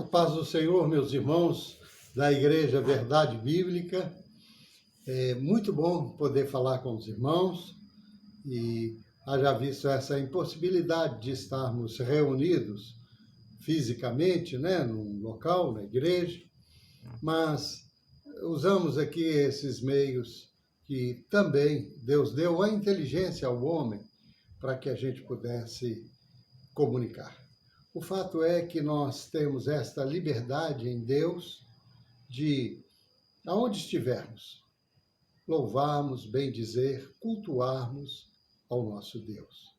A paz do Senhor, meus irmãos da Igreja Verdade Bíblica. É muito bom poder falar com os irmãos e haja visto essa impossibilidade de estarmos reunidos fisicamente, num local, na igreja, mas usamos aqui esses meios que também Deus deu a inteligência ao homem para que a gente pudesse comunicar. O fato é que nós temos esta liberdade em Deus de, aonde estivermos, louvarmos, bendizer, cultuarmos ao nosso Deus.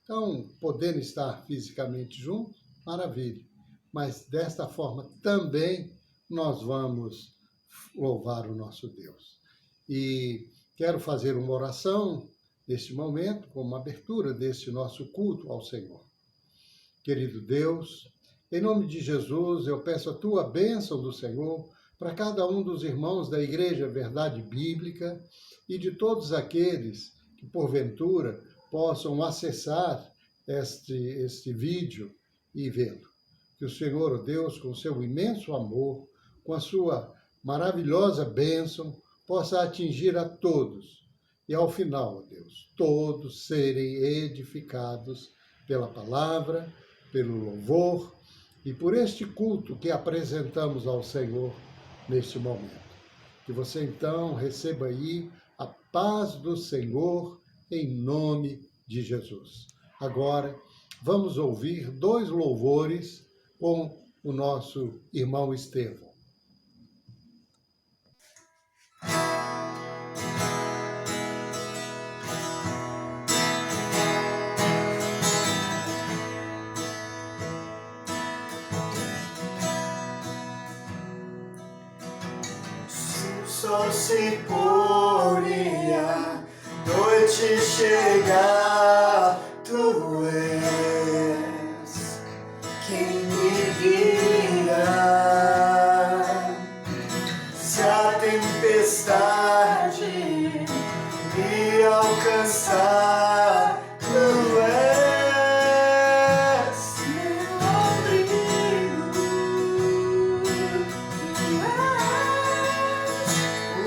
Então, podendo estar fisicamente juntos, maravilha. Mas desta forma também nós vamos louvar o nosso Deus. E quero fazer uma oração neste momento, como abertura desse nosso culto ao Senhor. Querido Deus, em nome de Jesus, eu peço a tua bênção do Senhor para cada um dos irmãos da Igreja Verdade Bíblica e de todos aqueles que, porventura, possam acessar este vídeo e vê-lo. Que o Senhor, ó Deus, com seu imenso amor, com a sua maravilhosa bênção, possa atingir a todos. E ao final, ó Deus, todos serem edificados pela palavra, pelo louvor e por este culto que apresentamos ao Senhor neste momento. Que você então receba aí a paz do Senhor em nome de Jesus. Agora, vamos ouvir 2 louvores com o nosso irmão Estevão. Sol se pôr e a noite chegar, tu és quem me guia. Se a tempestade me alcançar, tu és meu abrigo.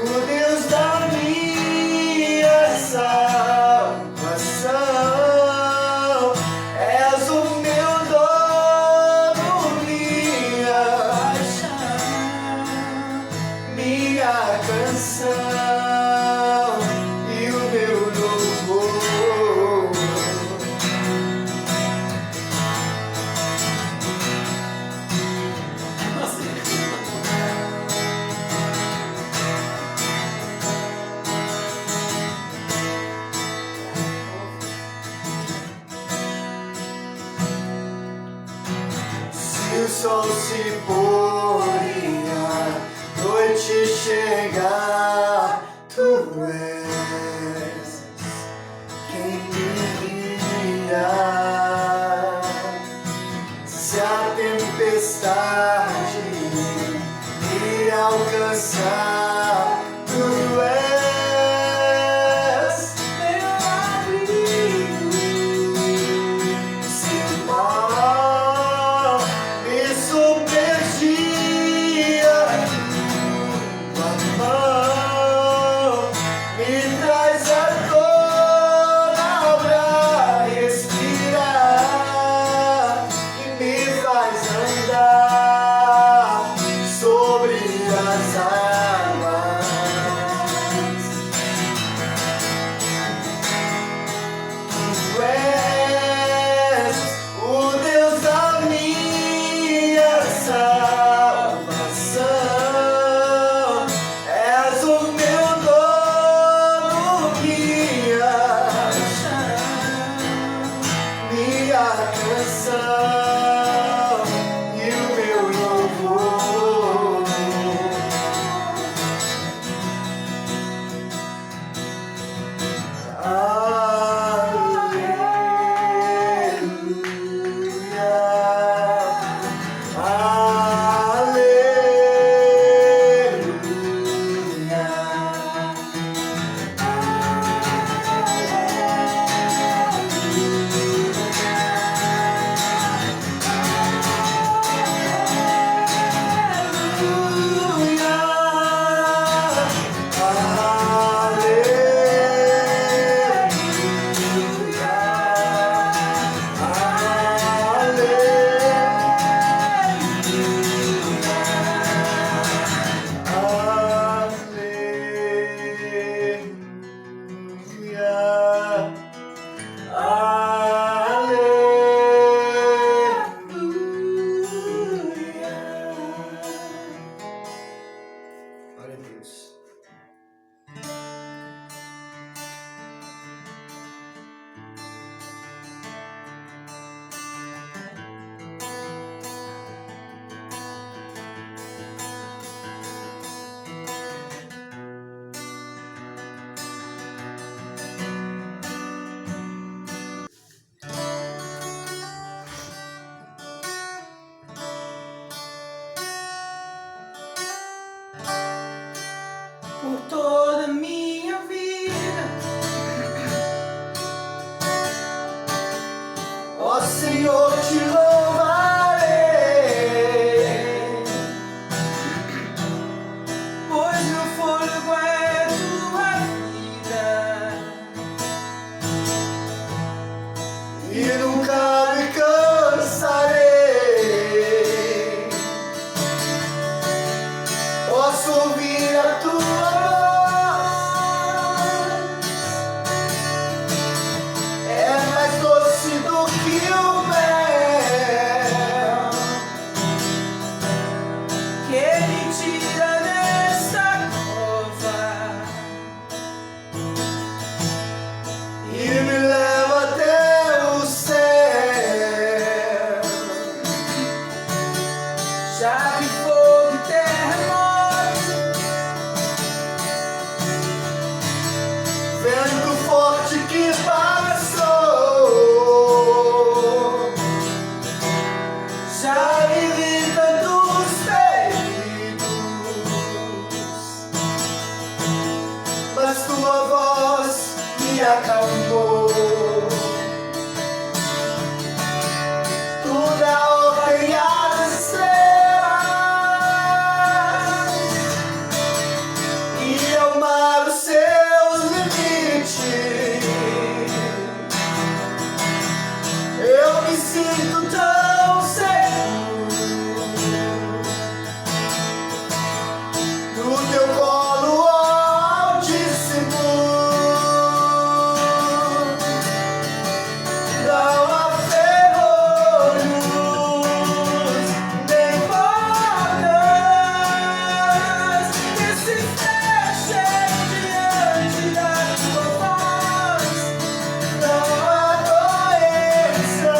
O Deus da minha salvação, és o meu dono, minha paixão, minha canção e o meu louvor. Se o sol se pôr e a noite chegar, tu és quem me guia. Se a tempestade me alcançar, tu és meu abrigo. Se o mal me submergia, tua mão acalmou. Tudo a ordem as estrelas e ao mar os seus limites. Eu me sinto tão seguro no teu colo altíssimo. Não há ferrolhos nem portas que se fechem diante da tua voz. Não há doenças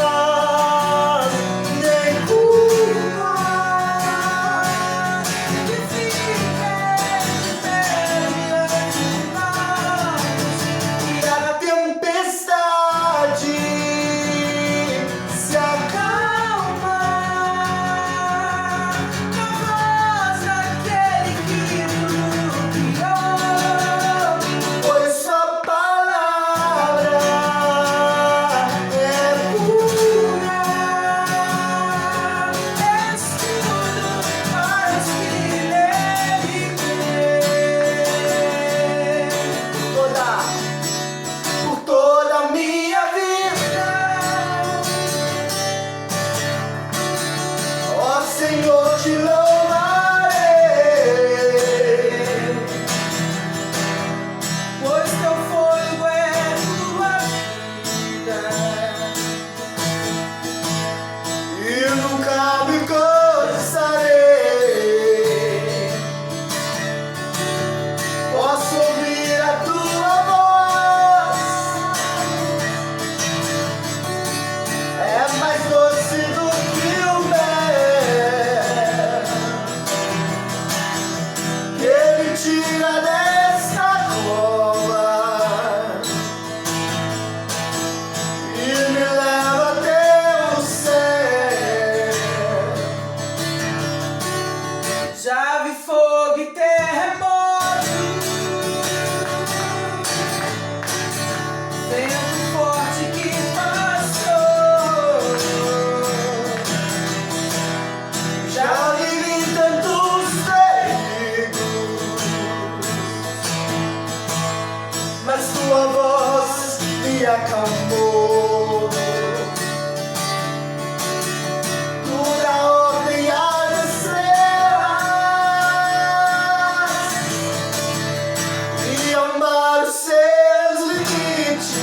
nem culpa que fiquem de pé diante de nós. E a tempestade se acalma na voz daquele que tudo criou, pois sua palavra é pura, é escudo para os que nele creem. Por toda a minha vida, ó Senhor, te louvarei, pois teu fôlego é tua vida e nunca me cansarei. Posso ouvir a tua voz, é mais doce do que o mel, que me tira desta cova e me leva até o céu. Já vi fogo e terremoto, vento forte que passou. Já vivi tantos perigos, mas tua voz me acalmou. Tudo a ordem as estrelas e ao mar os seus limites.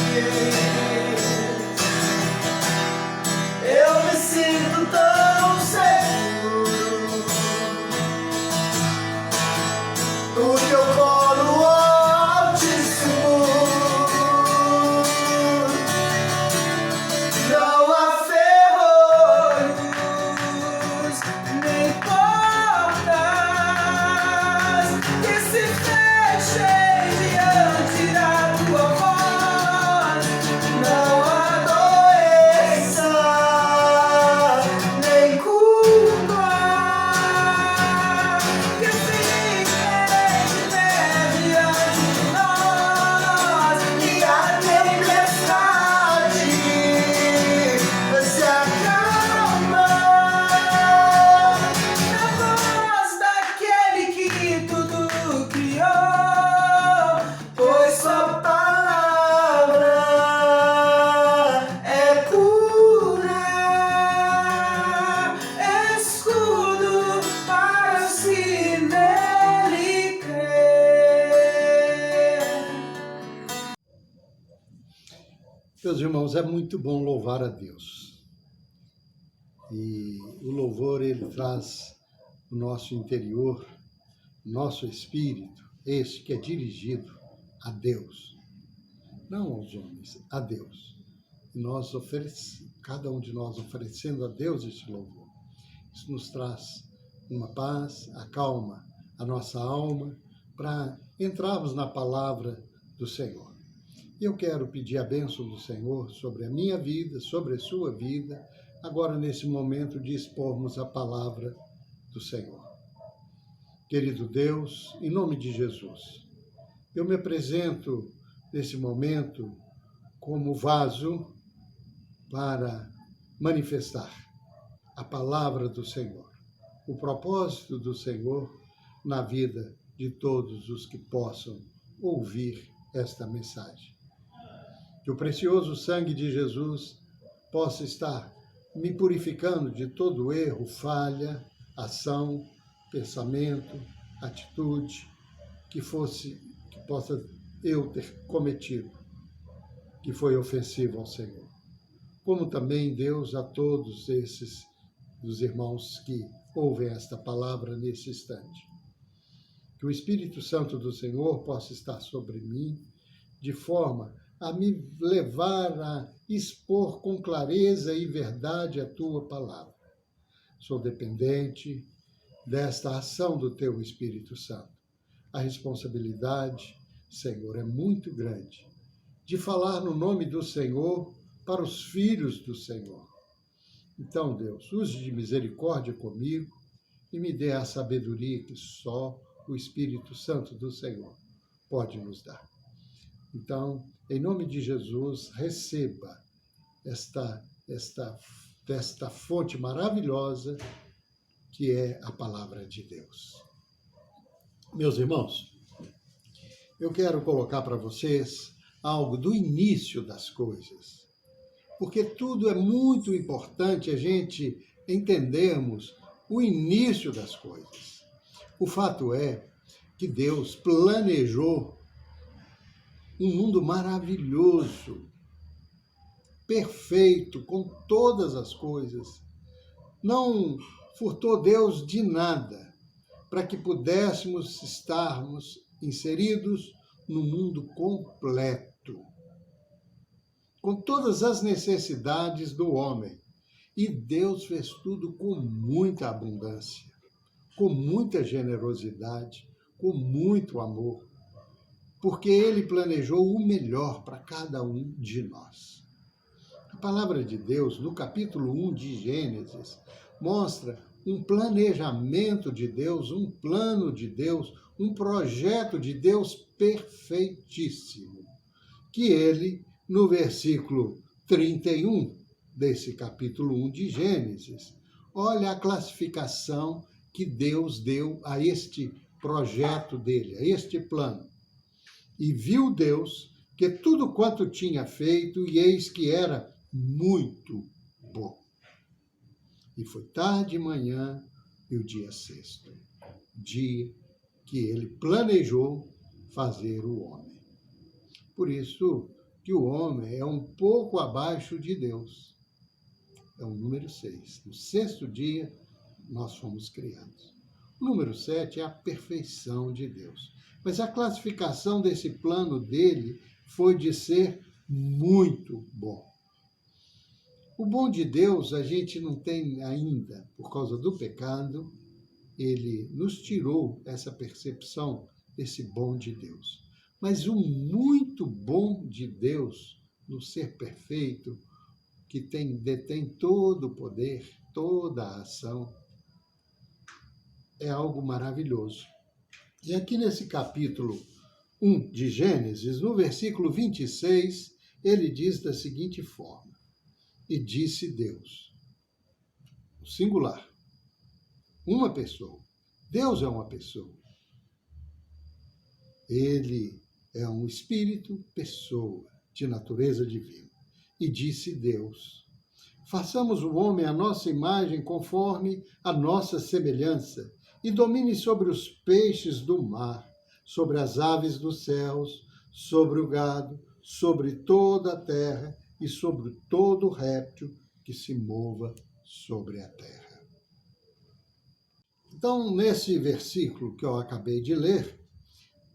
Eu me sinto tão seguro no teu colo altíssimo. Não há ferrolhos nem portas que se fechem diante da tua voz. Não há doença nem culpa que fiquem de pé diante de nós. E a tempestade se acalma na voz daquele que tudo criou, pois sua palavra é pura, é escudo para os que nele creem. Meus irmãos, é muito bom louvar a Deus. E o louvor, ele traz o nosso interior, nosso espírito, esse que é dirigido a Deus, não aos homens, a Deus. E nós cada um de nós oferecendo a Deus esse louvor. Isso nos traz uma paz, acalma a nossa alma para entrarmos na palavra do Senhor. E eu quero pedir a bênção do Senhor sobre a minha vida, sobre a sua vida, agora nesse momento de expormos a palavra do Senhor. Querido Deus, em nome de Jesus, eu me apresento nesse momento como vaso para manifestar a palavra do Senhor, o propósito do Senhor na vida de todos os que possam ouvir esta mensagem. Que o precioso sangue de Jesus possa estar me purificando de todo erro, falha, ação, pensamento, atitude, que possa eu ter cometido, que foi ofensivo ao Senhor. Como também, Deus, a todos esses dos irmãos que ouvem esta palavra nesse instante. Que o Espírito Santo do Senhor possa estar sobre mim, de forma a me levar a expor com clareza e verdade a tua palavra. Sou dependente desta ação do teu Espírito Santo. A responsabilidade, Senhor, é muito grande de falar no nome do Senhor para os filhos do Senhor. Então, Deus, use de misericórdia comigo e me dê a sabedoria que só o Espírito Santo do Senhor pode nos dar. Então, em nome de Jesus, receba desta fonte maravilhosa que é a palavra de Deus. Meus irmãos, eu quero colocar para vocês algo do início das coisas, porque tudo é muito importante a gente entendermos o início das coisas. O fato é que Deus planejou um mundo maravilhoso, perfeito, com todas as coisas. Não furtou Deus de nada para que pudéssemos estarmos inseridos no mundo completo, com todas as necessidades do homem. E Deus fez tudo com muita abundância, com muita generosidade, com muito amor, porque Ele planejou o melhor para cada um de nós. A palavra de Deus, no capítulo 1 de Gênesis, mostra um planejamento de Deus, um plano de Deus, um projeto de Deus perfeitíssimo, que Ele, no versículo 31 desse capítulo 1 de Gênesis, olha a classificação que Deus deu a este projeto dele, a este plano. E viu Deus que tudo quanto tinha feito, e eis que era muito bom. E foi tarde e manhã e o dia sexto, dia que ele planejou fazer o homem. Por isso que o homem é um pouco abaixo de Deus. É o número 6. No sexto dia, nós fomos criados. O número 7 é a perfeição de Deus. Mas a classificação desse plano dele foi de ser muito bom. O bom de Deus a gente não tem ainda, por causa do pecado, ele nos tirou essa percepção desse bom de Deus. Mas o muito bom de Deus, no ser perfeito, que detém todo o poder, toda a ação, é algo maravilhoso. E aqui nesse capítulo 1 de Gênesis, no versículo 26, ele diz da seguinte forma: e disse Deus, o singular, uma pessoa. Deus é uma pessoa. Ele é um espírito, pessoa, de natureza divina. E disse Deus, façamos o homem à nossa imagem, conforme a nossa semelhança, e domine sobre os peixes do mar, sobre as aves dos céus, sobre o gado, sobre toda a terra e sobre todo réptil que se mova sobre a terra. Então, nesse versículo que eu acabei de ler,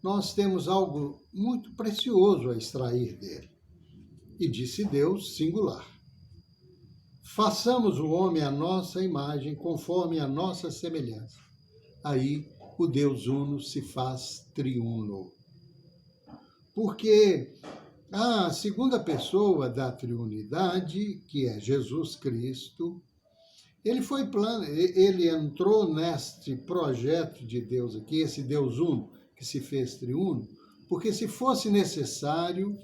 nós temos algo muito precioso a extrair dele. E disse Deus, singular, façamos o homem à nossa imagem, conforme a nossa semelhança. Aí o Deus uno se faz triuno. Porque a segunda pessoa da triunidade, que é Jesus Cristo, ele entrou neste projeto de Deus aqui, esse Deus uno que se fez triuno, Porque se fosse necessário,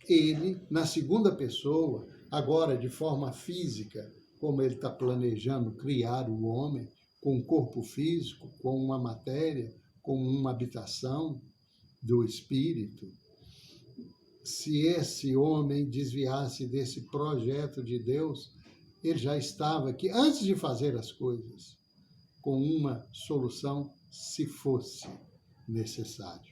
ele, na segunda pessoa, agora de forma física, como ele está planejando criar o homem, com um corpo físico, com uma matéria, com uma habitação do espírito, se esse homem desviasse desse projeto de Deus, ele já estava aqui, antes de fazer as coisas, com uma solução, se fosse necessário.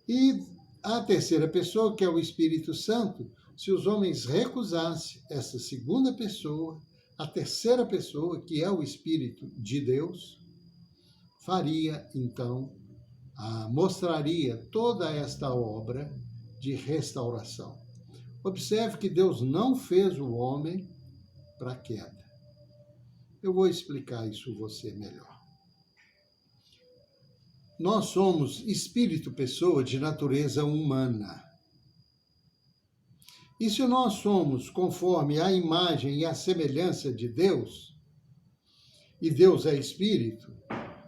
E a terceira pessoa, que é o Espírito Santo, se os homens recusassem essa segunda pessoa, a terceira pessoa, que é o Espírito de Deus, faria, então, mostraria toda esta obra de restauração. Observe que Deus não fez o homem para a queda. Eu vou explicar isso a você melhor. Nós somos espírito, pessoa de natureza humana. E se nós somos conforme a imagem e a semelhança de Deus, e Deus é espírito,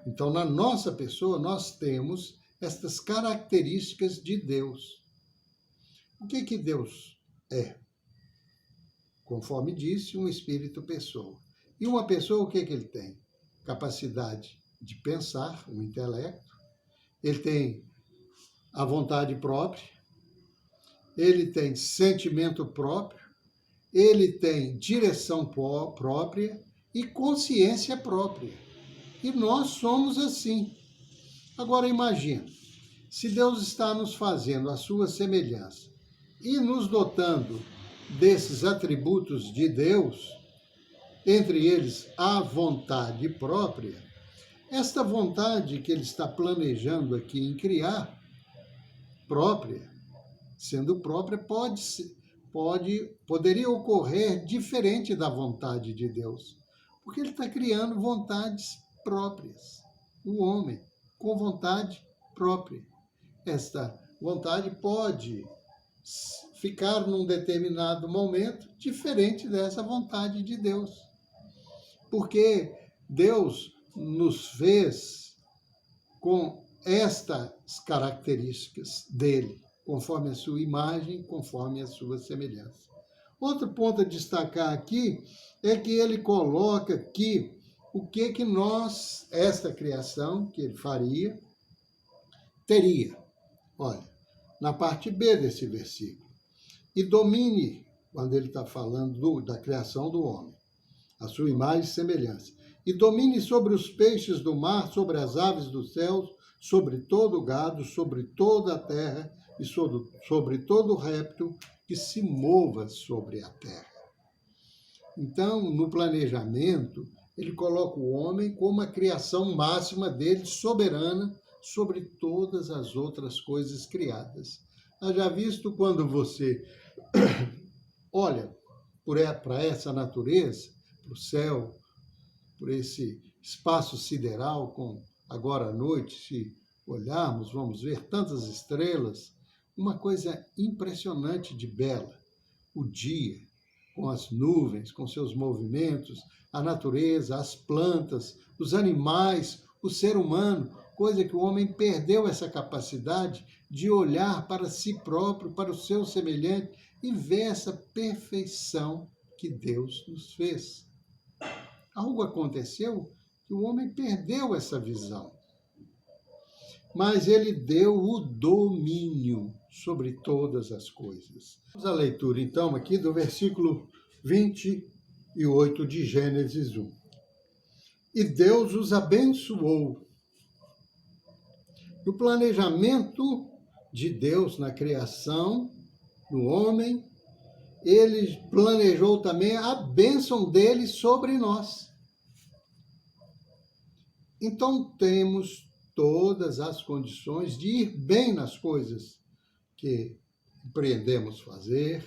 então na nossa pessoa nós temos estas características de Deus. O que Deus é? Conforme disse, um espírito pessoa. E uma pessoa, o que ele tem? Capacidade de pensar, um intelecto, ele tem a vontade própria, ele tem sentimento próprio, ele tem direção própria e consciência própria. E nós somos assim. Agora imagina, se Deus está nos fazendo a sua semelhança e nos dotando desses atributos de Deus, entre eles a vontade própria, esta vontade que ele está planejando aqui em criar, própria, sendo própria, poderia ocorrer diferente da vontade de Deus, porque ele está criando vontades próprias. O homem com vontade própria. Esta vontade pode ficar num determinado momento diferente dessa vontade de Deus. Porque Deus nos fez com estas características dele, conforme a sua imagem, conforme a sua semelhança. Outro ponto a destacar aqui é que ele coloca aqui o que nós, esta criação que ele faria, teria. Olha, na parte B desse versículo. E domine, quando ele está falando da criação do homem, a sua imagem e semelhança. E domine sobre os peixes do mar, sobre as aves dos céus, sobre todo o gado, sobre toda a terra e sobre todo réptil que se mova sobre a terra. Então, no planejamento, ele coloca o homem como a criação máxima dele, soberana, sobre todas as outras coisas criadas. Já visto quando você olha para essa natureza, para o céu, por esse espaço sideral, com agora à noite, se olharmos, vamos ver tantas estrelas, uma coisa impressionante de bela. O dia, com as nuvens, com seus movimentos, a natureza, as plantas, os animais, o ser humano, coisa que o homem perdeu essa capacidade de olhar para si próprio, para o seu semelhante e ver essa perfeição que Deus nos fez. Algo aconteceu que o homem perdeu essa visão. Mas ele deu o domínio sobre todas as coisas. Vamos à leitura, então, aqui do versículo 28 de Gênesis 1. E Deus os abençoou. No planejamento de Deus na criação, no homem, ele planejou também a bênção dele sobre nós. Então temos todas as condições de ir bem nas coisas que empreendemos fazer,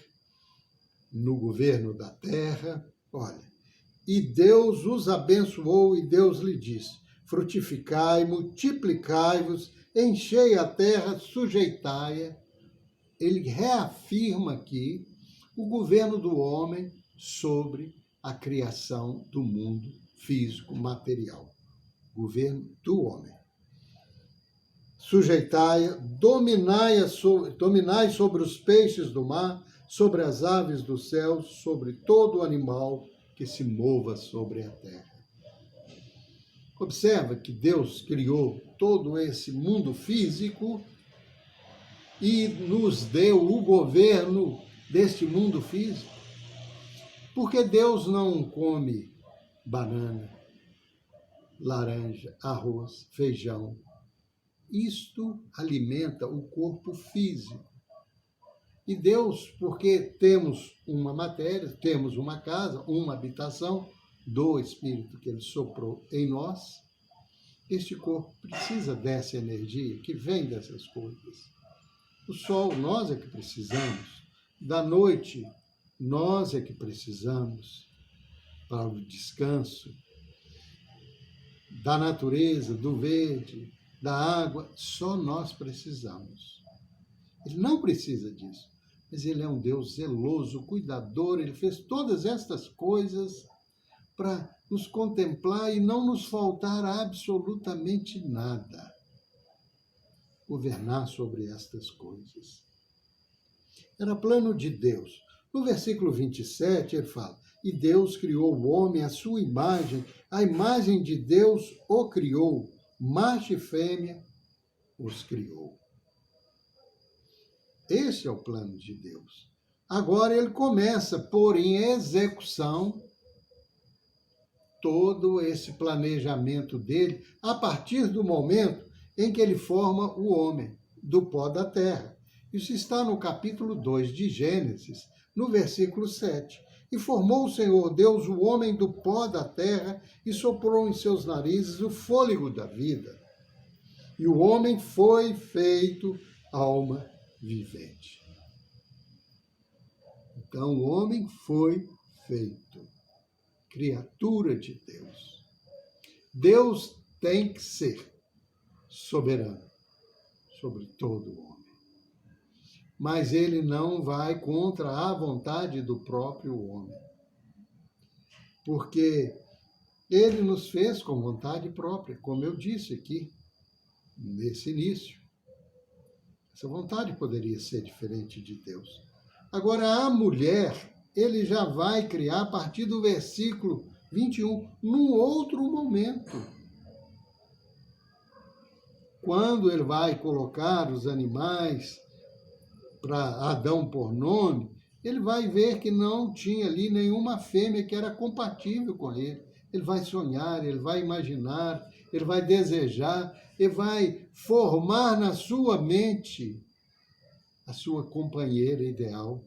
no governo da terra. Olha, e Deus os abençoou e Deus lhe disse: frutificai, multiplicai-vos, enchei a terra, sujeitai-a. Ele reafirma aqui o governo do homem sobre a criação do mundo físico, material. Governo do homem. sujeitai-a, dominai sobre os peixes do mar, sobre as aves do céu, sobre todo animal que se mova sobre a terra. Observa que Deus criou todo esse mundo físico e nos deu o governo deste mundo físico. Porque Deus não come banana, laranja, arroz, feijão. Isto alimenta o corpo físico. E Deus, porque temos uma matéria, temos uma casa, uma habitação do Espírito que Ele soprou em nós, este corpo precisa dessa energia que vem dessas coisas. O sol, nós é que precisamos. Da noite, nós é que precisamos para o descanso. Da natureza, do verde, da água, só nós precisamos. Ele não precisa disso, mas Ele é um Deus zeloso, cuidador, Ele fez todas estas coisas para nos contemplar e não nos faltar absolutamente nada. Governar sobre estas coisas. Era plano de Deus. No versículo 27, ele fala, e Deus criou o homem à sua imagem, a imagem de Deus o criou, macho e fêmea os criou. Esse é o plano de Deus. Agora ele começa a pôr em execução todo esse planejamento dele a partir do momento em que ele forma o homem do pó da terra. Isso está no capítulo 2 de Gênesis, no versículo 7. E formou o Senhor Deus o homem do pó da terra e soprou em seus narizes o fôlego da vida. E o homem foi feito alma vivente. Então o homem foi feito criatura de Deus. Deus tem que ser soberano sobre todo o homem. Mas ele não vai contra a vontade do próprio homem. Porque ele nos fez com vontade própria, como eu disse aqui, nesse início. Essa vontade poderia ser diferente de Deus. Agora, a mulher, ele já vai criar a partir do versículo 21, num outro momento. Quando ele vai colocar os animais para Adão por nome, ele vai ver que não tinha ali nenhuma fêmea que era compatível com ele. Ele vai sonhar, ele vai imaginar, ele vai desejar, ele vai formar na sua mente a sua companheira ideal.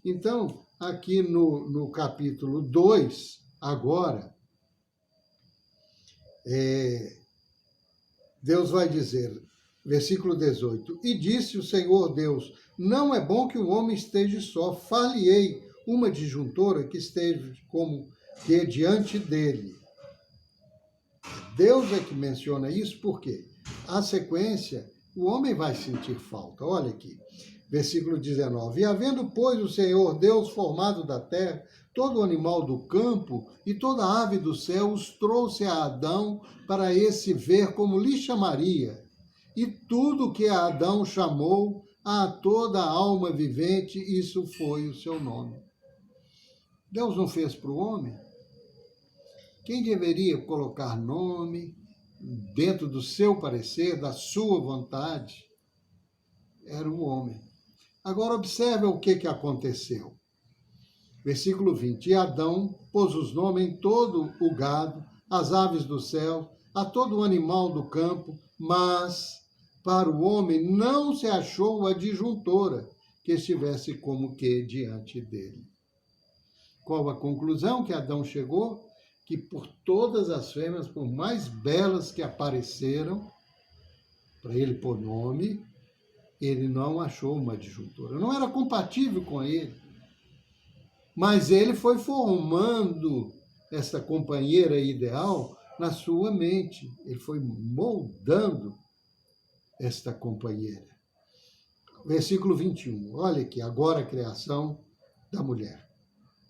Então, aqui no capítulo 2, agora, Deus vai dizer, versículo 18, e disse o Senhor Deus, não é bom que o homem esteja só, far-lhe-ei uma disjuntora que esteja como que diante dele. Deus é que menciona isso, porque a sequência, o homem vai sentir falta. Olha aqui, versículo 19. E havendo, pois, o Senhor Deus formado da terra, todo animal do campo e toda ave do céu, os trouxe a Adão para esse ver como lhe chamaria. E tudo que a Adão chamou, a toda alma vivente, isso foi o seu nome. Deus não fez para o homem? Quem deveria colocar nome dentro do seu parecer, da sua vontade, era o homem. Agora observe o que aconteceu. Versículo 20. E Adão pôs os nomes em todo o gado, as aves do céu, a todo o animal do campo, mas para o homem não se achou a disjuntora que estivesse como que diante dele. Qual a conclusão que Adão chegou? Que por todas as fêmeas, por mais belas que apareceram, para ele pôr nome, ele não achou uma disjuntora. Não era compatível com ele. Mas ele foi formando essa companheira ideal na sua mente. Ele foi moldando esta companheira. Versículo 21. Olha aqui, agora a criação da mulher.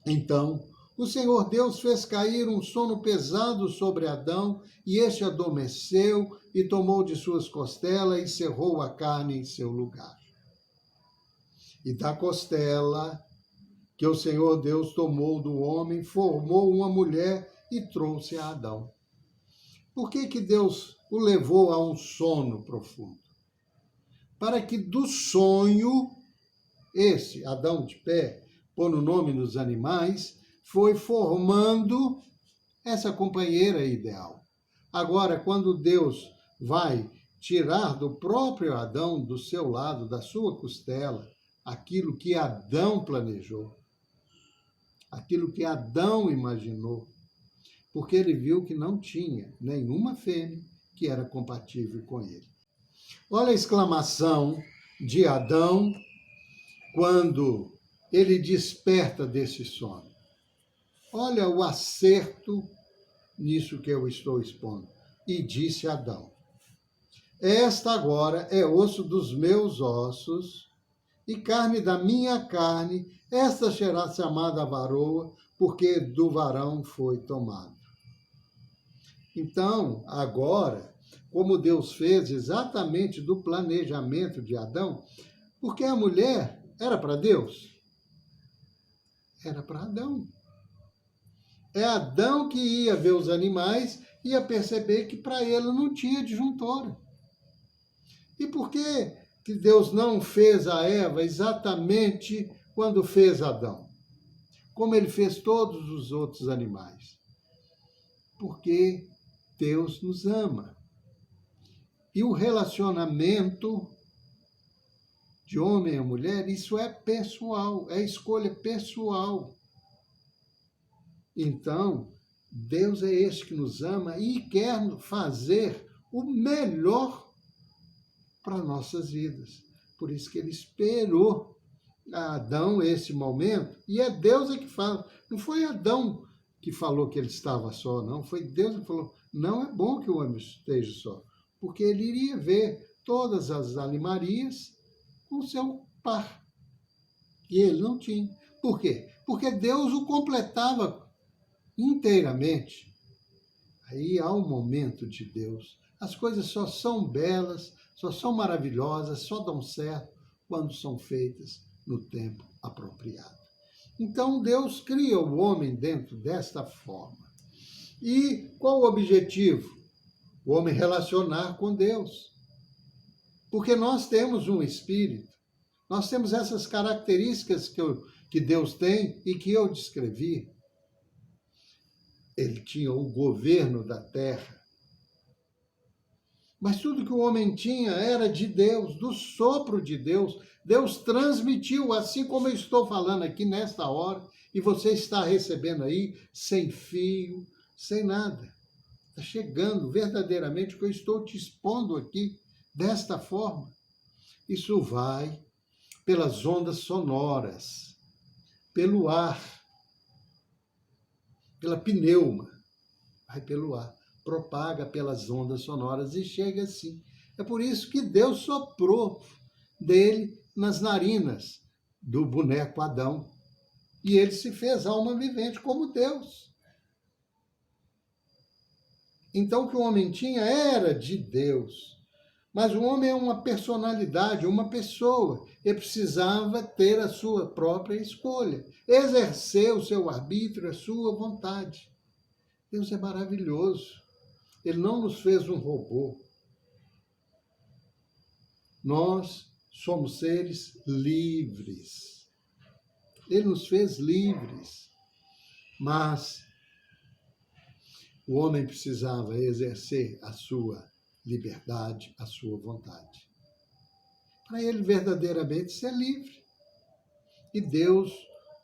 Então, o Senhor Deus fez cair um sono pesado sobre Adão, e este adormeceu, e tomou de suas costelas e cerrou a carne em seu lugar. E da costela que o Senhor Deus tomou do homem, formou uma mulher e trouxe a Adão. Por que Deus o levou a um sono profundo? Para que do sonho, esse Adão de pé, pondo o nome nos animais, foi formando essa companheira ideal. Agora, quando Deus vai tirar do próprio Adão, do seu lado, da sua costela, aquilo que Adão planejou, aquilo que Adão imaginou, porque ele viu que não tinha nenhuma fêmea que era compatível com ele. Olha a exclamação de Adão quando ele desperta desse sono. Olha o acerto nisso que eu estou expondo. E disse Adão: esta agora é osso dos meus ossos e carne da minha carne, esta será chamada varoa, porque do varão foi tomado. Então, agora, como Deus fez exatamente do planejamento de Adão, porque a mulher era para Deus? Era para Adão. É Adão que ia ver os animais e ia perceber que para ele não tinha disjuntora. E por que Deus não fez a Eva exatamente quando fez Adão? Como ele fez todos os outros animais? Porque Deus nos ama. E o relacionamento de homem a mulher, isso é pessoal, é escolha pessoal. Então, Deus é esse que nos ama e quer fazer o melhor para nossas vidas. Por isso que ele esperou a Adão esse momento, e é Deus que fala. Não foi Adão que falou que ele estava só, não. Foi Deus que falou, não é bom que o homem esteja só, porque ele iria ver todas as animarias com seu par. E ele não tinha. Por quê? Porque Deus o completava inteiramente. Aí há um momento de Deus. As coisas só são belas, só são maravilhosas, só dão certo quando são feitas no tempo apropriado. Então Deus cria o homem dentro desta forma. E qual o objetivo? O homem relacionar com Deus. Porque nós temos um espírito, nós temos essas características que Deus tem e que eu descrevi. Ele tinha o governo da terra. Mas tudo que o homem tinha era de Deus, do sopro de Deus. Deus transmitiu, assim como eu estou falando aqui nesta hora, e você está recebendo aí, sem fio, sem nada. Está chegando verdadeiramente o que eu estou te expondo aqui, desta forma. Isso vai pelas ondas sonoras, pelo ar, pela pneuma, vai pelo ar, propaga pelas ondas sonoras e chega assim. É por isso que Deus soprou dele nas narinas do boneco Adão. E ele se fez alma vivente como Deus. Então o que o homem tinha era de Deus. Mas o homem é uma personalidade, uma pessoa. Ele precisava ter a sua própria escolha, exercer o seu arbítrio, a sua vontade. Deus é maravilhoso. Ele não nos fez um robô. Nós somos seres livres. Ele nos fez livres. Mas o homem precisava exercer a sua liberdade, a sua vontade, para ele verdadeiramente ser livre. E Deus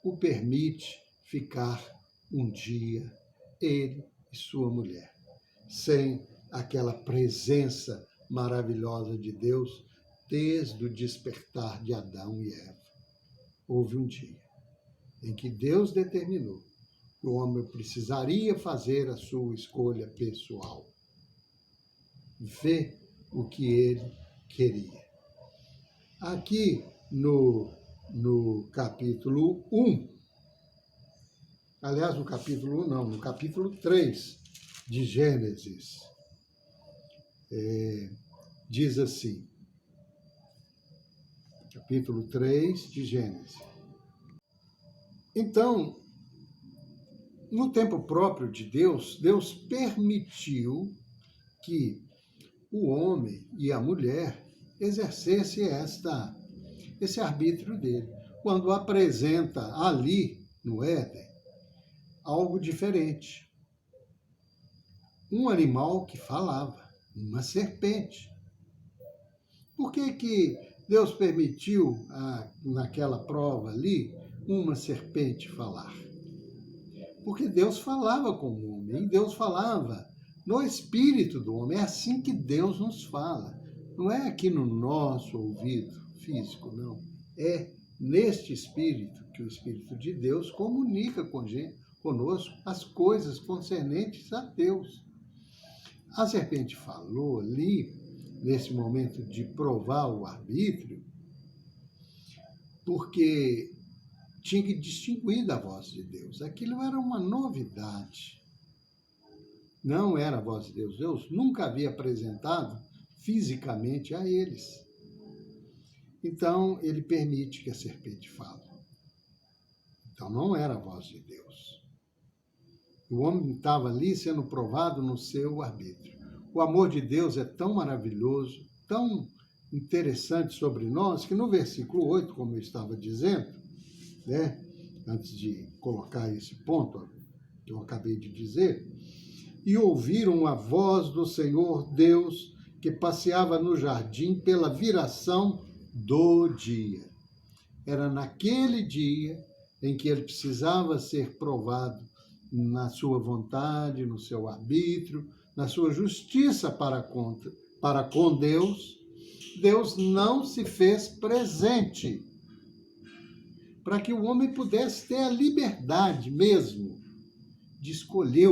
o permite ficar um dia, ele e sua mulher, sem aquela presença maravilhosa de Deus desde o despertar de Adão e Eva. Houve um dia em que Deus determinou que o homem precisaria fazer a sua escolha pessoal, ver o que ele queria. Aqui no capítulo 1, aliás, no capítulo 1 não, no capítulo 3 de Gênesis, diz assim, capítulo 3 de Gênesis. Então, no tempo próprio de Deus, Deus permitiu que o homem e a mulher exercessem esse arbítrio dele, quando apresenta ali, no Éden, algo diferente. Um animal que falava, uma serpente. Por que Deus permitiu, naquela prova ali, uma serpente falar? Porque Deus falava com o homem, e Deus falava no espírito do homem. É assim que Deus nos fala. Não é aqui no nosso ouvido físico, não. É neste espírito que o Espírito de Deus comunica conosco as coisas concernentes a Deus. A serpente falou ali, nesse momento de provar o arbítrio, porque tinha que distinguir da voz de Deus. Aquilo era uma novidade. Não era a voz de Deus. Deus nunca havia apresentado fisicamente a eles. Então, ele permite que a serpente fale. Então, não era a voz de Deus. O homem estava ali sendo provado no seu arbítrio. O amor de Deus é tão maravilhoso, tão interessante sobre nós, que no versículo 8, como eu estava dizendo, né, antes de colocar esse ponto que eu acabei de dizer, e ouviram a voz do Senhor Deus que passeava no jardim pela viração do dia. Era naquele dia em que ele precisava ser provado na sua vontade, no seu arbítrio, na sua justiça para com Deus. Deus não se fez presente para que o homem pudesse ter a liberdade mesmo de escolher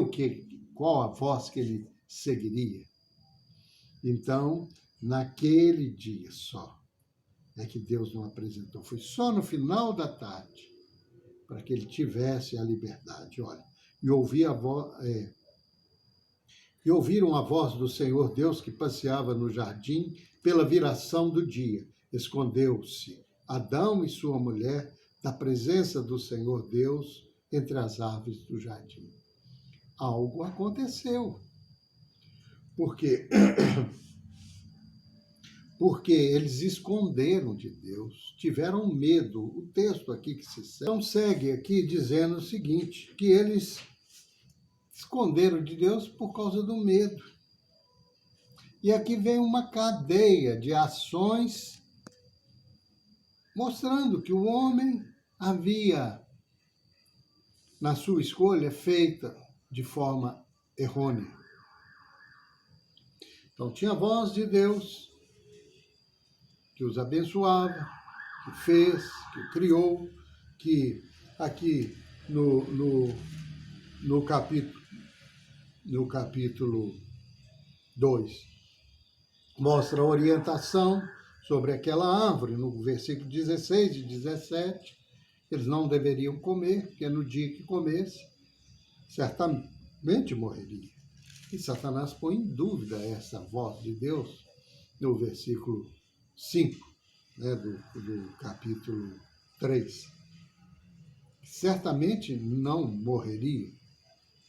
qual a voz que ele seguiria. Então, naquele dia só, é que Deus não apresentou. Foi só no final da tarde, para que ele tivesse a liberdade. Olha, e ouviram a voz do Senhor Deus que passeava no jardim pela viração do dia. Escondeu-se Adão e sua mulher da presença do Senhor Deus entre as árvores do jardim. Algo aconteceu. Porque eles esconderam de Deus, tiveram medo. O texto aqui que se segue, então segue aqui dizendo o seguinte, que eles esconderam de Deus por causa do medo. E aqui vem uma cadeia de ações mostrando que o homem havia, na sua escolha, feita de forma errônea. Então tinha a voz de Deus, que os abençoava, que fez, que criou, que aqui no capítulo 2 mostra a orientação sobre aquela árvore, no versículo 16 e 17, eles não deveriam comer, porque no dia que comesse, certamente morreria. E Satanás põe em dúvida essa voz de Deus no versículo 5, né, do capítulo 3. Certamente não morreria.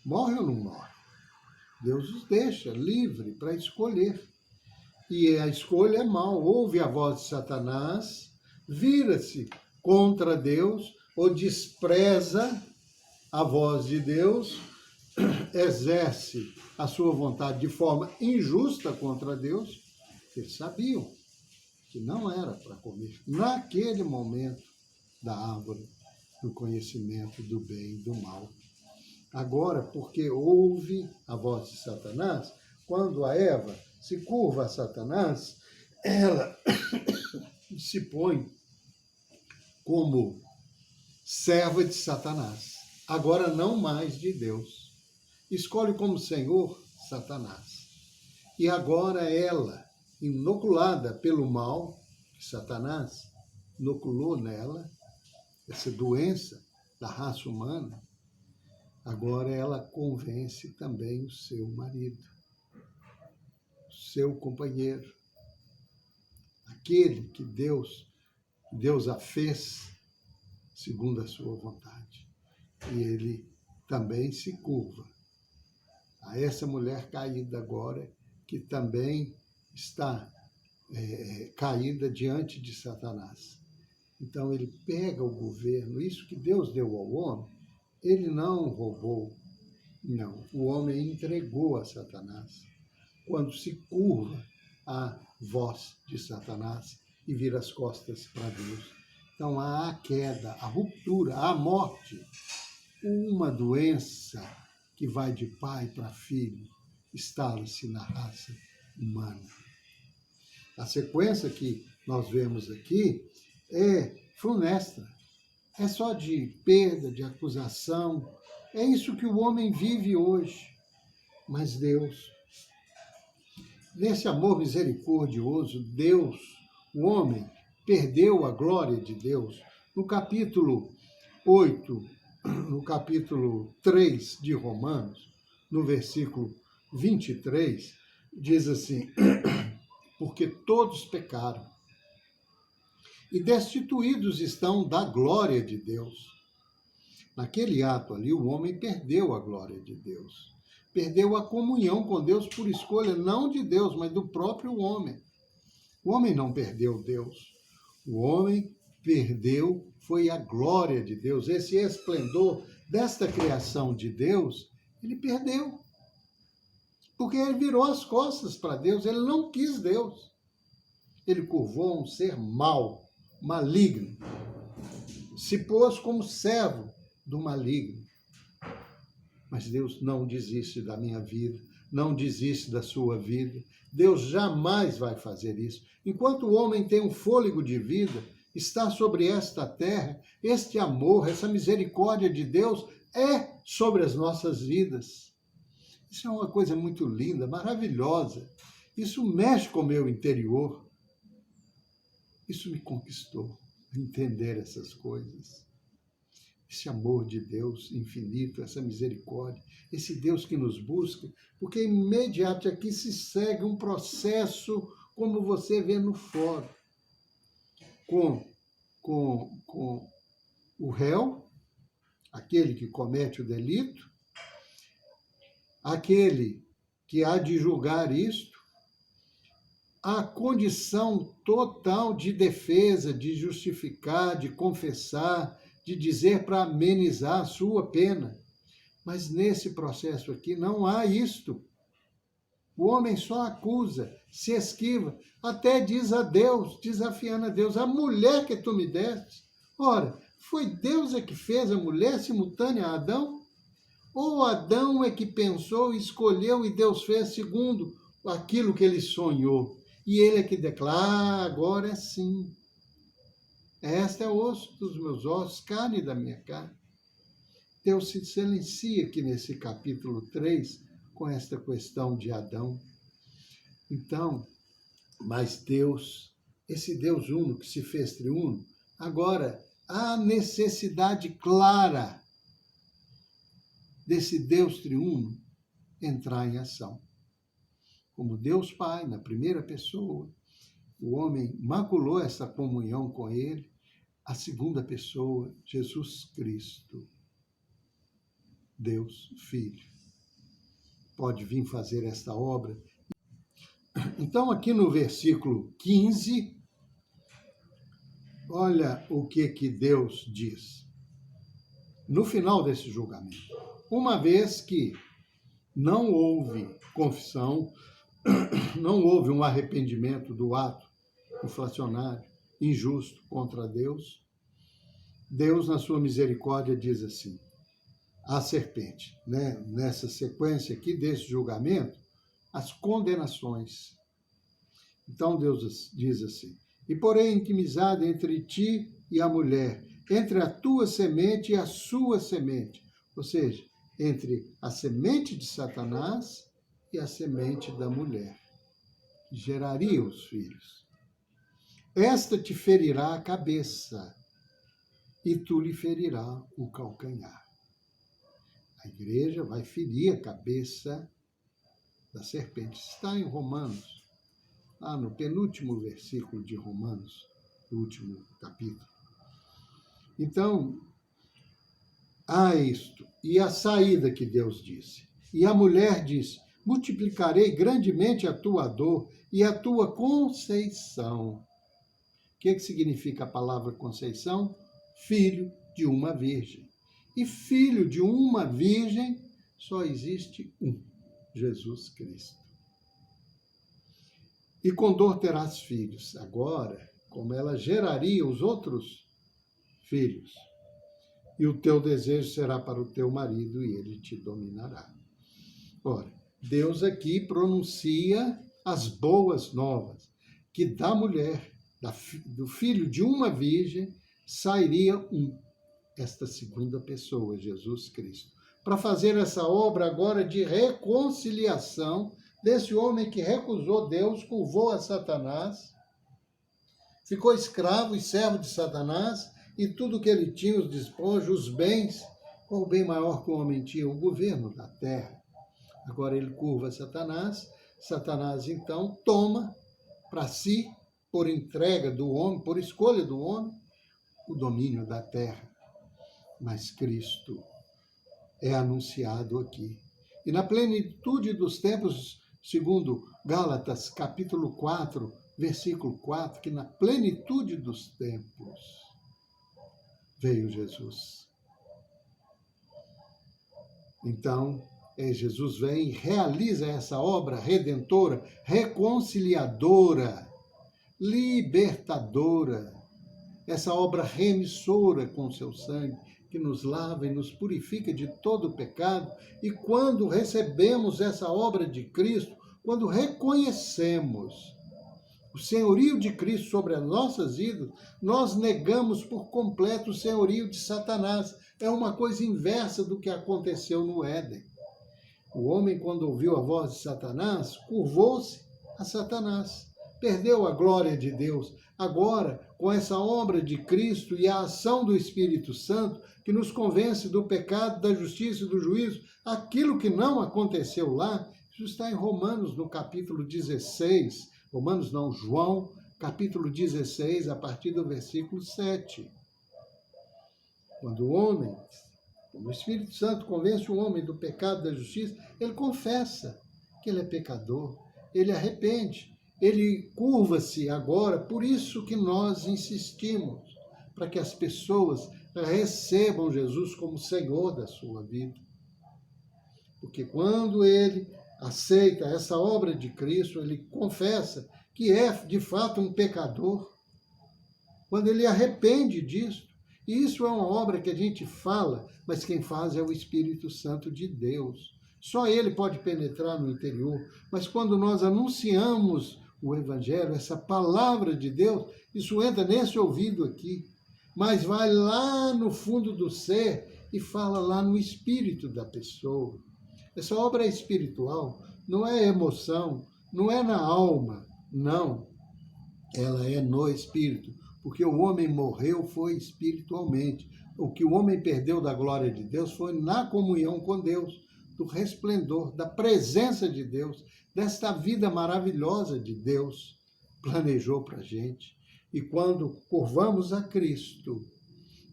Morre ou não morre? Deus os deixa livre para escolher. E a escolha é mal. Ouve a voz de Satanás, vira-se contra Deus ou despreza a voz de Deus, exerce a sua vontade de forma injusta contra Deus. Eles sabiam que não era para comer naquele momento da árvore do conhecimento do bem e do mal. Agora, porque ouve a voz de Satanás, quando a Eva se curva a Satanás, ela se põe como serva de Satanás. Agora não mais de Deus. Escolhe como Senhor Satanás. E agora ela, inoculada pelo mal, que Satanás inoculou nela, essa doença da raça humana, agora ela convence também o seu marido. O seu companheiro, aquele que Deus a fez segundo a sua vontade. E ele também se curva a essa mulher caída agora, que também está caída diante de Satanás. Então ele pega o governo, isso que Deus deu ao homem, ele não roubou, não. O homem entregou a Satanás quando se curva à voz de Satanás e vira as costas para Deus. Então há a queda, a ruptura, a morte, uma doença que vai de pai para filho, instala-se na raça humana. A sequência que nós vemos aqui é funesta, é só de perda, de acusação, é isso que o homem vive hoje. Mas Deus, nesse amor misericordioso, Deus, o homem, perdeu a glória de Deus. No capítulo 8, no capítulo 3 de Romanos, no versículo 23, diz assim: porque todos pecaram e destituídos estão da glória de Deus. Naquele ato ali, o homem perdeu a glória de Deus. Perdeu a comunhão com Deus por escolha, não de Deus, mas do próprio homem. O homem não perdeu Deus. O homem perdeu foi a glória de Deus. Esse esplendor desta criação de Deus, ele perdeu. Porque ele virou as costas para Deus, ele não quis Deus. Ele curvou um ser mau, maligno. Se pôs como servo do maligno. Mas Deus não desiste da minha vida, não desiste da sua vida. Deus jamais vai fazer isso. Enquanto o homem tem um fôlego de vida, está sobre esta terra, este amor, essa misericórdia de Deus é sobre as nossas vidas. Isso é uma coisa muito linda, maravilhosa. Isso mexe com o meu interior. Isso me conquistou, entender essas coisas. Esse amor de Deus infinito, essa misericórdia, esse Deus que nos busca, porque imediato aqui se segue um processo, como você vê no fórum, com o réu, aquele que comete o delito, aquele que há de julgar isto, a condição total de defesa, de justificar, de confessar, de dizer para amenizar a sua pena. Mas nesse processo aqui não há isto. O homem só acusa, se esquiva, até diz a Deus, desafiando a Deus, a mulher que tu me deste. Ora, foi Deus é que fez a mulher simultânea a Adão? Ou Adão é que pensou, escolheu e Deus fez segundo aquilo que ele sonhou? E ele é que declara, agora é sim. Esta é osso dos meus ossos, carne da minha carne. Deus se silencia aqui nesse capítulo 3 com esta questão de Adão. Então, mas Deus, esse Deus uno que se fez triuno, agora há necessidade clara desse Deus triuno entrar em ação. Como Deus Pai, na primeira pessoa, o homem maculou essa comunhão com ele, a segunda pessoa, Jesus Cristo, Deus Filho, pode vir fazer esta obra. Então, aqui no versículo 15, olha o que Deus diz. No final desse julgamento, uma vez que não houve confissão, não houve um arrependimento do ato inflacionário, injusto contra Deus, Deus, na sua misericórdia, diz assim, a serpente, né? Nessa sequência aqui desse julgamento, as condenações. Então Deus diz assim, e porém inimizade entre ti e a mulher, entre a tua semente e a sua semente, ou seja, entre a semente de Satanás e a semente da mulher, que geraria os filhos. Esta te ferirá a cabeça, e tu lhe ferirá o calcanhar. A igreja vai ferir a cabeça da serpente. Está em Romanos, lá no penúltimo versículo de Romanos, do último capítulo. Então, há isto. E a saída que Deus disse. E a mulher disse: multiplicarei grandemente a tua dor e a tua conceição. O que significa a palavra conceição? Filho de uma virgem. E filho de uma virgem só existe um, Jesus Cristo. E com dor terás filhos. Agora, como ela geraria os outros filhos, e o teu desejo será para o teu marido e ele te dominará. Ora, Deus aqui pronuncia as boas novas, que da mulher, do filho de uma virgem, sairia esta segunda pessoa, Jesus Cristo, para fazer essa obra agora de reconciliação desse homem que recusou Deus, curvou a Satanás, ficou escravo e servo de Satanás, e tudo que ele tinha, os despojos, os bens, qual o bem maior que o homem tinha? O governo da terra. Agora ele curva Satanás, Satanás então toma para si, por entrega do homem, por escolha do homem, o domínio da terra. Mas Cristo é anunciado aqui. E na plenitude dos tempos, segundo Gálatas, capítulo 4, versículo 4, que na plenitude dos tempos veio Jesus. Então, Jesus vem e realiza essa obra redentora, reconciliadora, libertadora, essa obra remissora com seu sangue, que nos lava e nos purifica de todo o pecado. E quando recebemos essa obra de Cristo, quando reconhecemos o senhorio de Cristo sobre as nossas vidas, nós negamos por completo o senhorio de Satanás. É uma coisa inversa do que aconteceu no Éden. O homem, quando ouviu a voz de Satanás, curvou-se a Satanás, perdeu a glória de Deus. Agora, com essa obra de Cristo e a ação do Espírito Santo, que nos convence do pecado, da justiça e do juízo, aquilo que não aconteceu lá, isso está em Romanos, no capítulo 16, Romanos não, João, capítulo 16, a partir do versículo 7. Quando o homem, quando o Espírito Santo convence o homem do pecado, da justiça, ele confessa que ele é pecador, ele arrepende, ele curva-se agora. Por isso que nós insistimos, para que as pessoas recebam Jesus como Senhor da sua vida. Porque quando ele aceita essa obra de Cristo, ele confessa que é de fato um pecador. Quando ele arrepende disso, e isso é uma obra que a gente fala, mas quem faz é o Espírito Santo de Deus. Só ele pode penetrar no interior. Mas quando nós anunciamos o Evangelho, essa palavra de Deus, isso entra nesse ouvido aqui, mas vai lá no fundo do ser e fala lá no espírito da pessoa. Essa obra é espiritual, não é emoção, não é na alma, não. Ela é no espírito, porque o homem morreu foi espiritualmente. O que o homem perdeu da glória de Deus foi na comunhão com Deus, do resplendor, da presença de Deus, desta vida maravilhosa de Deus planejou para a gente. E quando curvamos a Cristo,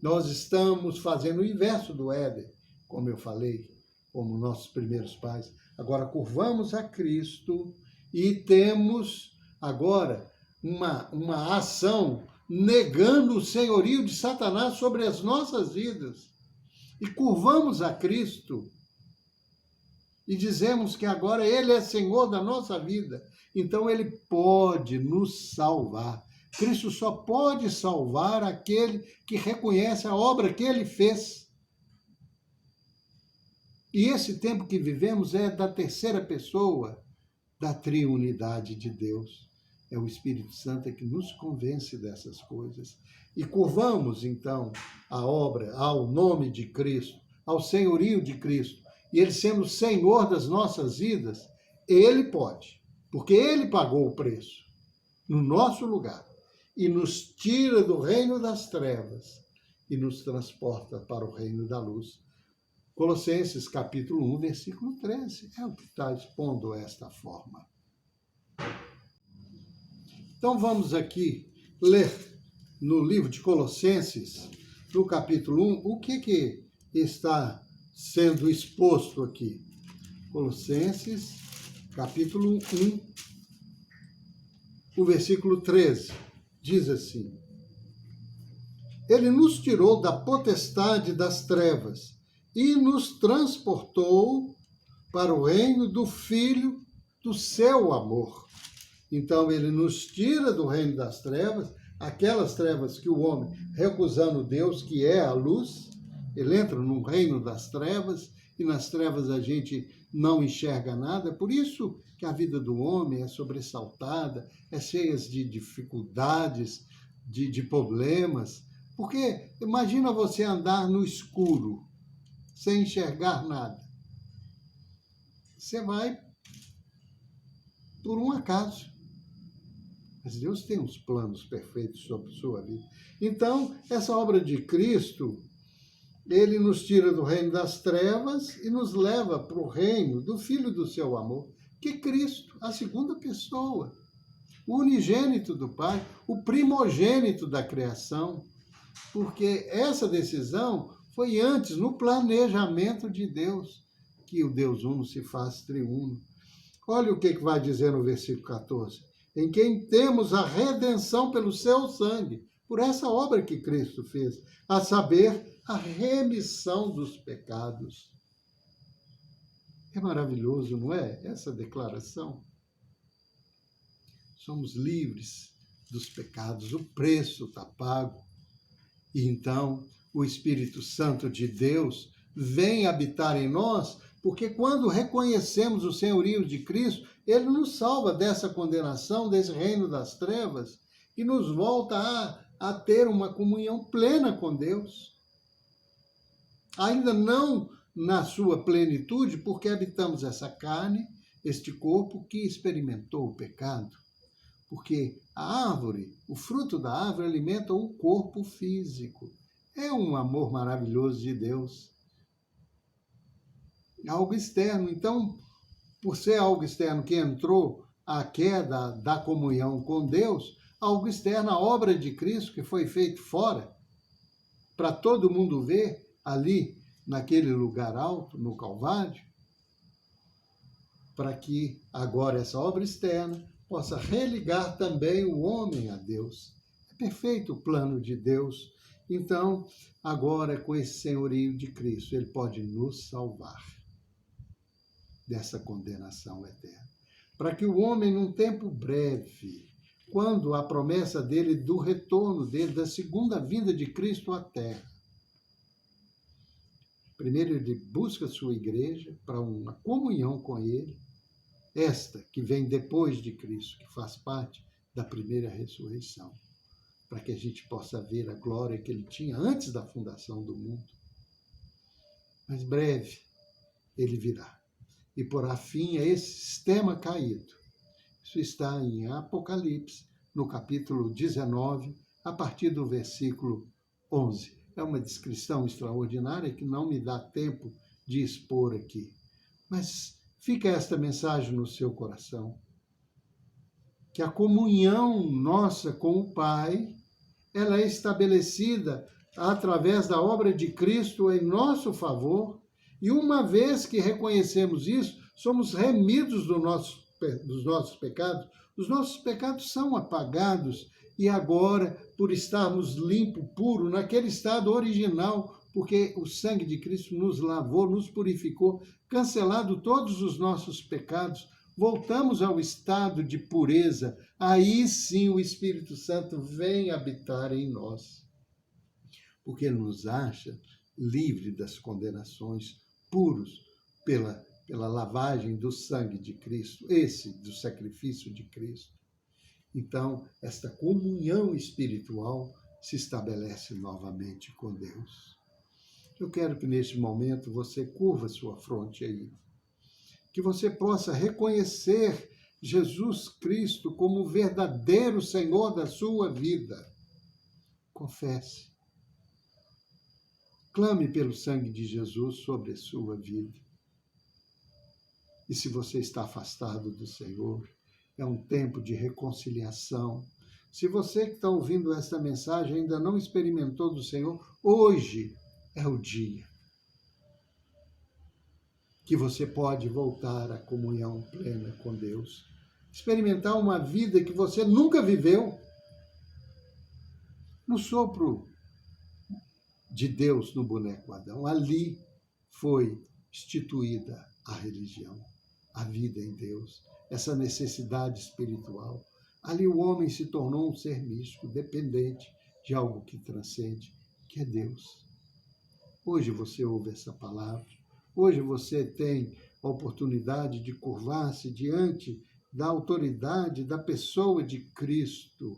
nós estamos fazendo o inverso do Éden, como eu falei, como nossos primeiros pais. Agora curvamos a Cristo e temos agora uma ação negando o senhorio de Satanás sobre as nossas vidas. E curvamos a Cristo e dizemos que agora Ele é Senhor da nossa vida. Então Ele pode nos salvar. Cristo só pode salvar aquele que reconhece a obra que Ele fez. E esse tempo que vivemos é da terceira pessoa da triunidade de Deus. É o Espírito Santo que nos convence dessas coisas. E curvamos, então, a obra ao nome de Cristo, ao senhorio de Cristo. E Ele sendo o Senhor das nossas vidas, Ele pode, porque Ele pagou o preço no nosso lugar e nos tira do reino das trevas e nos transporta para o reino da luz, Colossenses capítulo 1, versículo 13, é o que está expondo esta forma. Então vamos aqui ler no livro de Colossenses, no capítulo 1, o que está sendo exposto aqui. Colossenses, capítulo 1, o versículo 13, diz assim: Ele nos tirou da potestade das trevas e nos transportou para o reino do Filho do seu amor. Então, ele nos tira do reino das trevas, aquelas trevas que o homem, recusando Deus, que é a luz, ele entra no reino das trevas, e nas trevas a gente não enxerga nada. Por isso que a vida do homem é sobressaltada, é cheia de dificuldades, de problemas. Porque imagina você andar no escuro, sem enxergar nada. Você vai por um acaso. Mas Deus tem uns planos perfeitos sobre sua vida. Então, essa obra de Cristo, ele nos tira do reino das trevas e nos leva para o reino do Filho do seu amor, que é Cristo, a segunda pessoa, o unigênito do Pai, o primogênito da criação, porque essa decisão foi antes, no planejamento de Deus, que o Deus uno se faz triuno. Olha o que vai dizer no versículo 14. Em quem temos a redenção pelo seu sangue, por essa obra que Cristo fez, a saber, a remissão dos pecados. É maravilhoso, não é? Essa declaração. Somos livres dos pecados, o preço está pago. E então, o Espírito Santo de Deus vem habitar em nós, porque quando reconhecemos o senhorio de Cristo, ele nos salva dessa condenação, desse reino das trevas, e nos volta a ter uma comunhão plena com Deus. Ainda não na sua plenitude, porque habitamos essa carne, este corpo que experimentou o pecado. Porque a árvore, o fruto da árvore alimenta o corpo físico. É um amor maravilhoso de Deus. Algo externo. Então, por ser algo externo que entrou a queda da comunhão com Deus, algo externo, a obra de Cristo que foi feita fora, para todo mundo ver ali, naquele lugar alto, no Calvário, para que agora essa obra externa possa religar também o homem a Deus. É perfeito o plano de Deus. Então, agora com esse senhorio de Cristo, ele pode nos salvar dessa condenação eterna. Para que o homem, num tempo breve, quando a promessa dele do retorno dele, da segunda vinda de Cristo à Terra, primeiro ele busca a sua igreja para uma comunhão com ele, esta que vem depois de Cristo, que faz parte da primeira ressurreição, para que a gente possa ver a glória que ele tinha antes da fundação do mundo. Mas breve ele virá e porá fim a esse sistema caído. Isso está em Apocalipse, no capítulo 19, a partir do versículo 11. É uma descrição extraordinária que não me dá tempo de expor aqui. Mas fica esta mensagem no seu coração. Que a comunhão nossa com o Pai, ela é estabelecida através da obra de Cristo em nosso favor, e uma vez que reconhecemos isso, somos remidos dos nossos pecados. Os nossos pecados são apagados, e agora, por estarmos limpo, puro, naquele estado original, porque o sangue de Cristo nos lavou, nos purificou, cancelado todos os nossos pecados, voltamos ao estado de pureza, aí sim o Espírito Santo vem habitar em nós, porque ele nos acha livre das condenações, puros pela lavagem do sangue de Cristo, do sacrifício de Cristo. Então, esta comunhão espiritual se estabelece novamente com Deus. Eu quero que neste momento você curva sua fronte aí, que você possa reconhecer Jesus Cristo como o verdadeiro Senhor da sua vida. Confesse. Clame pelo sangue de Jesus sobre a sua vida. E se você está afastado do Senhor, é um tempo de reconciliação. Se você que está ouvindo esta mensagem ainda não experimentou do Senhor, hoje é o dia que você pode voltar à comunhão plena com Deus. Experimentar uma vida que você nunca viveu. No sopro de Deus no boneco Adão, ali foi instituída a religião, a vida em Deus, essa necessidade espiritual. Ali o homem se tornou um ser místico, dependente de algo que transcende, que é Deus. Hoje você ouve essa palavra, hoje você tem a oportunidade de curvar-se diante da autoridade da pessoa de Cristo.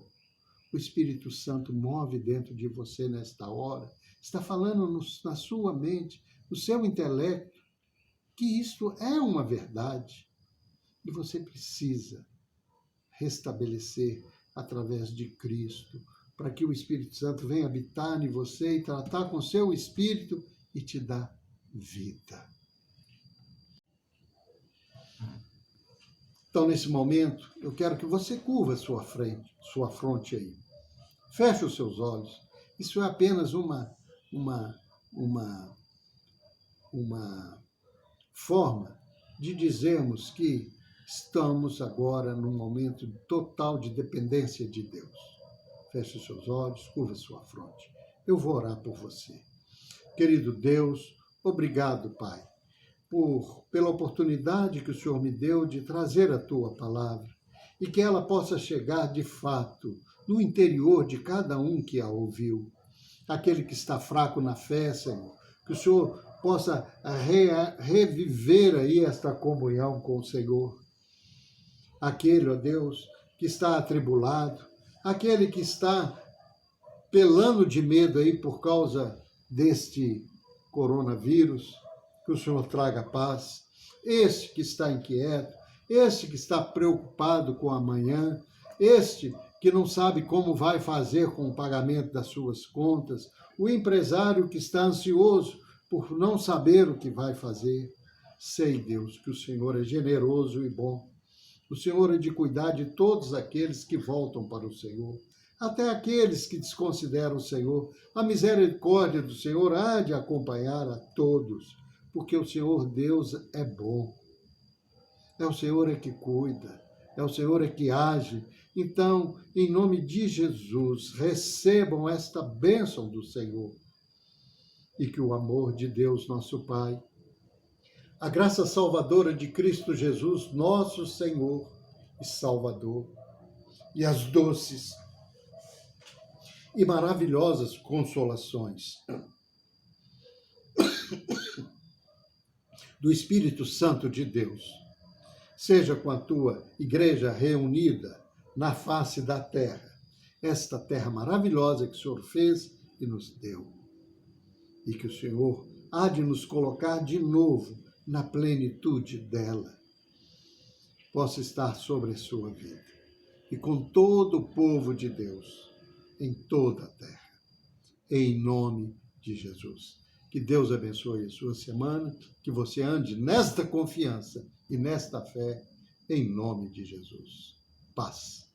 O Espírito Santo move dentro de você nesta hora, está falando na sua mente, no seu intelecto, que isto é uma verdade. E você precisa restabelecer através de Cristo, para que o Espírito Santo venha habitar em você e tratar com seu espírito e te dar vida. Então, nesse momento, eu quero que você curva sua fronte aí. Feche os seus olhos. Isso é apenas uma forma de dizermos que estamos agora num momento total de dependência de Deus. Feche os seus olhos, curva sua fronte. Eu vou orar por você. Querido Deus, obrigado, Pai, pela oportunidade que o Senhor me deu de trazer a Tua palavra e que ela possa chegar de fato no interior de cada um que a ouviu. Aquele que está fraco na fé, Senhor, que o Senhor possa reviver aí esta comunhão com o Senhor. Aquele, ó Deus, que está atribulado, aquele que está pelando de medo aí por causa deste coronavírus, que o Senhor traga paz. Este que está inquieto, este que está preocupado com amanhã, este que não sabe como vai fazer com o pagamento das suas contas, o empresário que está ansioso por não saber o que vai fazer. Sei, Deus, que o Senhor é generoso e bom. O Senhor é de cuidar de todos aqueles que voltam para o Senhor, até aqueles que desconsideram o Senhor. A misericórdia do Senhor há de acompanhar a todos, porque o Senhor Deus é bom. É o Senhor que cuida, é o Senhor que age. Então, em nome de Jesus, recebam esta bênção do Senhor. E que o amor de Deus, nosso Pai, a graça salvadora de Cristo Jesus, nosso Senhor e Salvador, e as doces e maravilhosas consolações do Espírito Santo de Deus, seja com a tua igreja reunida na face da terra, esta terra maravilhosa que o Senhor fez e nos deu. E que o Senhor há de nos colocar de novo na plenitude dela, possa estar sobre a sua vida e com todo o povo de Deus em toda a terra, em nome de Jesus. Que Deus abençoe a sua semana, que você ande nesta confiança e nesta fé, em nome de Jesus. Paz.